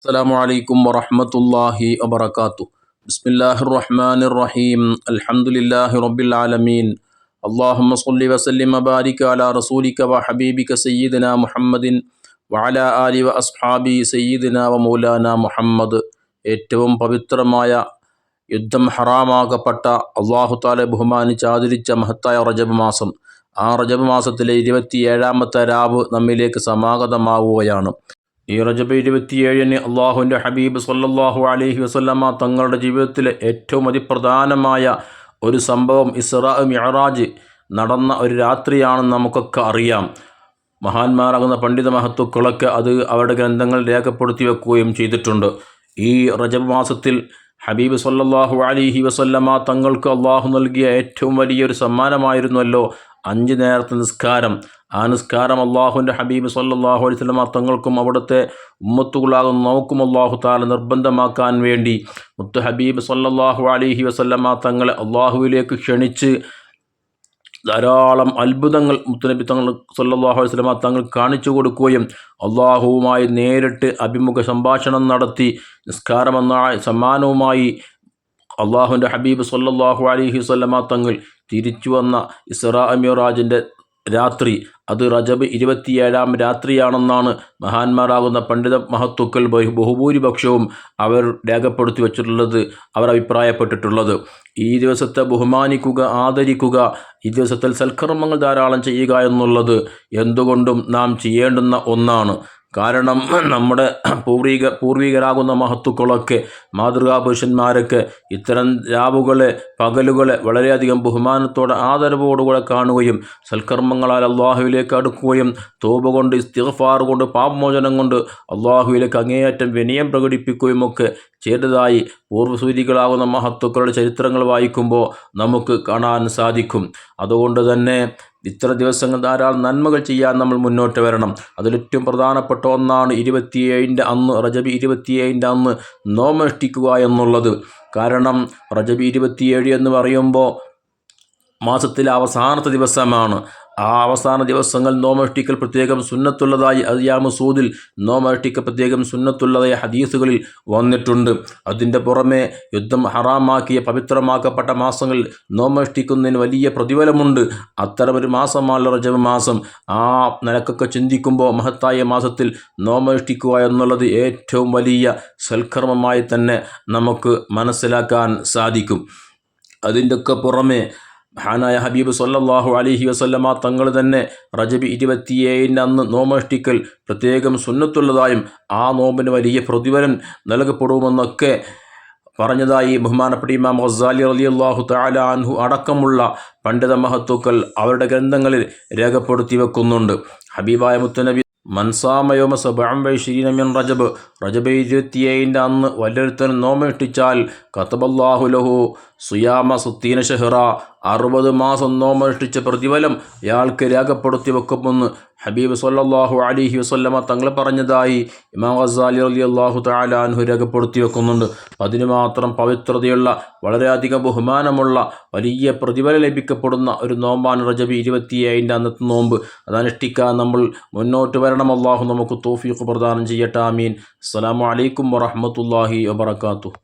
السلام عليكم ورحمة الله وبركاته. بسم الله الرحمن الرحيم. الحمد لله رب العالمين. اللهم صل وسلم وبارك على رسولك وحبيبك سيدنا محمد وعلى آله وأصحابه سيدنا ومولانا മുഹമ്മദ്. ഏറ്റവും പവിത്രമായ യുദ്ധം ഹറാമാകപ്പെട്ട അള്ളാഹു തആല ബഹുമാനിച്ച് ആദരിച്ച മഹത്തായ റജബ് മാസം, ആ റജബ് മാസത്തിലെ 27-ാമത്തെ രാവ് നമ്മിലേക്ക് സമാഗതമാവുകയാണ്. ഈ റജബ് 27-ന് അള്ളാഹുവിൻ്റെ ഹബീബ് സല്ലല്ലാഹു അലൈഹി വസല്ലമ തങ്ങളുടെ ജീവിതത്തിലെ ഏറ്റവും അതിപ്രധാനമായ ഒരു സംഭവം ഇസ്രാ മിഅ്റാജ് നടന്ന ഒരു രാത്രിയാണെന്ന് നമുക്കൊക്കെ അറിയാം. മഹാന്മാരാകുന്ന പണ്ഡിത മഹത്തുക്കളൊക്കെ അത് അവരുടെ ഗ്രന്ഥങ്ങൾ രേഖപ്പെടുത്തി വെക്കുകയും ചെയ്തിട്ടുണ്ട്. ഈ റജബ് മാസത്തിൽ ഹബീബ് സല്ലല്ലാഹു അലൈഹി വസല്ലമ തങ്ങൾക്ക് അള്ളാഹു നൽകിയ ഏറ്റവും വലിയൊരു സമ്മാനമായിരുന്നല്ലോ 5 നേരത്തെ നിസ്കാരം. ആ നിസ്കാരം അള്ളാഹുവിൻ്റെ ഹബീബ് സല്ലല്ലാഹു അലൈഹി വസല്ലമ തങ്ങൾക്കും അവിടുത്തെ ഉമ്മത്തുകളാകുന്ന നമുക്കും അള്ളാഹു തആല നിർബന്ധമാക്കാൻ വേണ്ടി മുത്ത് ഹബീബ് സല്ലല്ലാഹു അലൈഹി വസല്ലമ തങ്ങളെ അള്ളാഹുവിലേക്ക് ക്ഷണിച്ച് ധാരാളം അത്ഭുതങ്ങൾ മുത്തുനബി തങ്ങൾ സല്ലല്ലാഹു അലൈഹി വസല്ലമ തങ്ങൾ കാണിച്ചു കൊടുക്കുകയും അള്ളാഹുവുമായി നേരിട്ട് അഭിമുഖ സംഭാഷണം നടത്തി നിസ്കാരമെന്ന സമ്മാനവുമായി അള്ളാഹുവിൻ്റെ ഹബീബ് സല്ലല്ലാഹു അലൈഹി വസല്ലമ തങ്ങൾ തിരിച്ചു വന്ന ഇസ്രാ മിഅ്റാജിൻ്റെ രാത്രി, അത് റജബ് 27-ാം രാത്രിയാണെന്നാണ് മഹാന്മാരാകുന്ന പണ്ഡിത മഹത്തുക്കൾ ബഹുഭൂരിപക്ഷവും അവർ രേഖപ്പെടുത്തി വച്ചിട്ടുള്ളത്, അവർ അഭിപ്രായപ്പെട്ടിട്ടുള്ളത്. ഈ ദിവസത്തെ ബഹുമാനിക്കുക, ആദരിക്കുക, ഈ ദിവസത്തിൽ സൽക്കർമ്മങ്ങൾ ധാരാളം ചെയ്യുക എന്നുള്ളത് എന്തുകൊണ്ടും നാം ചെയ്യേണ്ടുന്ന ഒന്നാണ്. കാരണം നമ്മുടെ പൂർവികരാകുന്ന മഹത്തുക്കളൊക്കെ, മാതൃകാ പുരുഷന്മാരൊക്കെ ഇത്തരം രാവുകളെ, പകലുകളെ വളരെയധികം ബഹുമാനത്തോടെ ആദരവോടുകൂടെ കാണുകയും സൽക്കർമ്മങ്ങളാൽ അള്ളാഹുവിലേക്ക് അടുക്കുകയും തൗബ കൊണ്ട്, ഇസ്തിഗ്ഫാർ കൊണ്ട്, പാപമോചനം കൊണ്ട് അള്ളാഹുവിലേക്ക് അങ്ങേയറ്റം വിനയം പ്രകടിപ്പിക്കുകയും ഒക്കെ ചെയ്തതായി പൂർവ്വസൂരികളാകുന്ന മഹത്തുക്കളുടെ ചരിത്രങ്ങൾ വായിക്കുമ്പോൾ നമുക്ക് കാണാൻ സാധിക്കും. അതുകൊണ്ട് തന്നെ ഇത്ര ദിവസങ്ങൾ ധാരാളം നന്മകൾ ചെയ്യാൻ നമ്മൾ മുന്നോട്ട് വരണം. അതിലേറ്റവും പ്രധാനപ്പെട്ട ഒന്നാണ് 27-ൻ്റെ അന്ന്, റജബ് 27-ൻ്റെ അന്ന് നോമനുഷ്ഠിക്കുക എന്നുള്ളത്. കാരണം റജബ് 27 എന്ന് പറയുമ്പോൾ മാസത്തിലെ അവസാനത്തെ ദിവസമാണ്. ആ അവസാന ദിവസങ്ങൾ നോമനുഷ്ഠിക്കൽ പ്രത്യേകം സുന്നത്തുള്ളതായി അയ്യാമു സൂദിൽ നോമനുഷ്ഠിക്കൽ പ്രത്യേകം സുന്നത്തുള്ളതായി ഹദീസുകളിൽ വന്നിട്ടുണ്ട്. അതിൻ്റെ പുറമെ യുദ്ധം ഹറാമാക്കിയ പവിത്രമാക്കപ്പെട്ട മാസങ്ങളിൽ നോമനുഷ്ഠിക്കുന്നതിന് വലിയ പ്രതിഫലമുണ്ട്. അത്തരമൊരു മാസമാണ് റജബ് മാസം. ആ നിലക്കൊക്കെ ചിന്തിക്കുമ്പോൾ മഹത്തായ മാസത്തിൽ നോമനുഷ്ഠിക്കുക എന്നുള്ളത് ഏറ്റവും വലിയ സൽക്കർമ്മമായി തന്നെ നമുക്ക് മനസ്സിലാക്കാൻ സാധിക്കും. അതിൻ്റെയൊക്കെ പുറമെ മഹാനായ ഹബീബ് സല്ലല്ലാഹു അലൈഹി വസല്ലമ തങ്ങൾ തന്നെ റജബ് 27-ൻ്റെ അന്ന് നോമനുഷ്ഠിക്കൽ പ്രത്യേകം സുന്നത്തുള്ളതായും ആ നോമ്പിന് വലിയ പ്രതിഫലം നൽകപ്പെടുമെന്നൊക്കെ പറഞ്ഞതായി ബഹുമാനപ്പെട്ട ഇമാം ഗസാലി റളിയല്ലാഹു തആല അൻഹു അടക്കമുള്ള പണ്ഡിത മഹത്തുക്കൾ അവരുടെ ഗ്രന്ഥങ്ങളിൽ രേഖപ്പെടുത്തി വെക്കുന്നുണ്ട്. ഹബീബായ മുത്തുനബി മൻസാമയോമ സബഅ മിൻ റജബ്, റജബ് 27-ൻ്റെ അന്ന് വല്ലൊരുത്തൻ നോമനുഷ്ഠിച്ചാൽ കതബല്ലാഹു ലഹു സുയാമ 60 ഷഹ്റ, 60 മാസം നോമനുഷ്ഠിച്ച പ്രതിഫലം അയാൾക്ക് രേഖപ്പെടുത്തി വെക്കുമെന്ന് ഹബീബ് സല്ലല്ലാഹു അലൈഹി വസല്ലമ തങ്ങൾ പറഞ്ഞതായി ഇമാം ഗസാലി റളിയല്ലാഹു തആല അൻഹു രേഖപ്പെടുത്തി വെക്കുന്നുണ്ട്. അതിന് മാത്രം പവിത്രതയുള്ള, വളരെയധികം ബഹുമാനമുള്ള, വലിയ പ്രതിഫലം ലഭിക്കപ്പെടുന്ന ഒരു നോമ്പാണ് റജബ് 27-ൻ്റെ അന്നത്തെ നോമ്പ്. അതനുഷ്ഠിക്കാൻ നമ്മൾ മുന്നോട്ട് വരണം. അല്ലാഹു നമുക്ക് തൗഫീഖ് പ്രദാനം ചെയ്യട്ടെ. ആമീൻ. അസ്സലാമു അലൈക്കും വറഹ്മത്തുള്ളാഹി വബറകാതുഹു.